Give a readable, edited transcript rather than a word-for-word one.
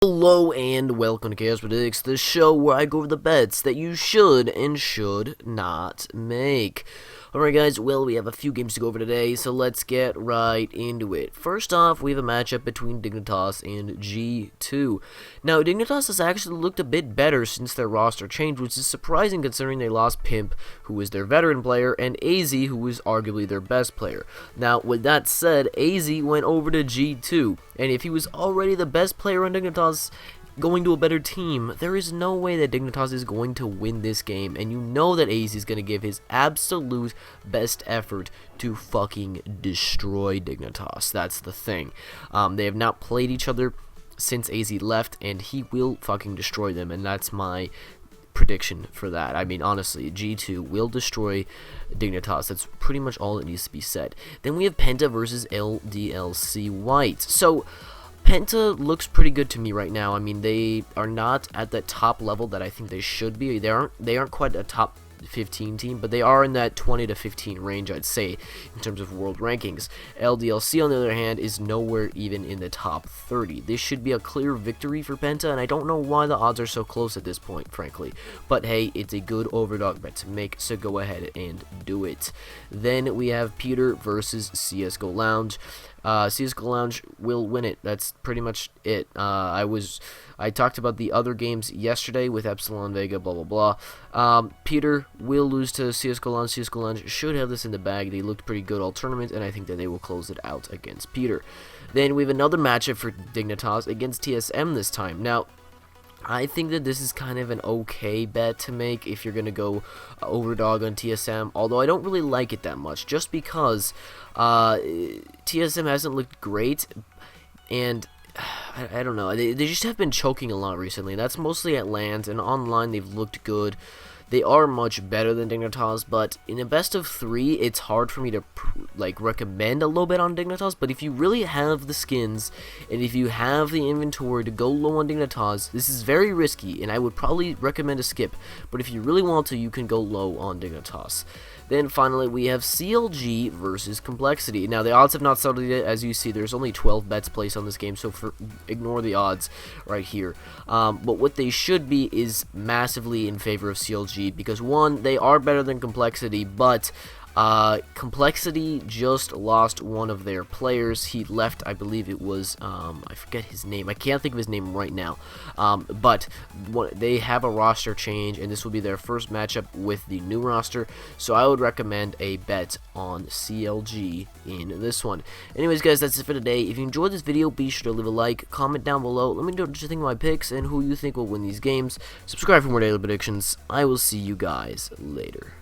Hello and welcome to Chaos Predicts, the show where I go over the bets that you should and should not make. Alright guys, well we have a few games to go over today, so let's get right into it. First off, we have a matchup between Dignitas and G2. Now, Dignitas has actually looked a bit better since their roster changed, which is surprising considering they lost Pimp, who is their veteran player, and AZ, who is arguably their best player. Now, with that said, AZ went over to G2, and if he was already the best player on Dignitas, going to a better team, there is no way that Dignitas is going to win this game, and you know that AZ is going to give his absolute best effort to fucking destroy Dignitas. That's the thing. They have not played each other since AZ left, and he will fucking destroy them, and that's my prediction for that. I mean, honestly, G2 will destroy Dignitas. That's pretty much all that needs to be said. Then we have Penta versus LDLC.White. So, Penta looks pretty good to me right now. I mean, they are not at the top level that I think they should be. They aren't quite a top 15 team, but they are in that 20 to 15 range, I'd say, in terms of world rankings. LDLC, on the other hand, is nowhere even in the top 30. This should be a clear victory for Penta, and I don't know why the odds are so close at this point, frankly. But hey, it's a good overdog bet to make, so go ahead and do it. Then we have Peter versus CSGO Lounge. CSGO Lounge will win it. That's pretty much it. I talked about the other games yesterday with Epsilon, Vega, blah, blah, blah. Peter will lose to CSGO Lounge. CSGO Lounge should have this in the bag. They looked pretty good all tournament, and I think that they will close it out against Peter. Then we have another matchup for Dignitas against TSM this time. Now, I think that this is kind of an okay bet to make if you're going to go overdog on TSM, although I don't really like it that much, just because TSM hasn't looked great, and I don't know, they just have been choking a lot recently. That's mostly at LANs, and online they've looked good. They are much better than Dignitas, but in a best of 3, it's hard for me to recommend a low bet on Dignitas. But if you really have the skins, and if you have the inventory to go low on Dignitas, this is very risky, and I would probably recommend a skip. But if you really want to, you can go low on Dignitas. Then finally, we have CLG versus Complexity. Now, the odds have not settled yet. As you see, there's only 12 bets placed on this game, so ignore the odds right here. But what they should be is massively in favor of CLG, because one, they are better than Complexity, but Complexity just lost one of their players. He left, I believe it was, I forget his name. I can't think of his name right now. But they have a roster change, and this will be their first matchup with the new roster. So I would recommend a bet on CLG in this one. Anyways, guys, that's it for today. If you enjoyed this video, be sure to leave a like, comment down below. Let me know what you think of my picks and who you think will win these games. Subscribe for more daily predictions. I will see you guys later.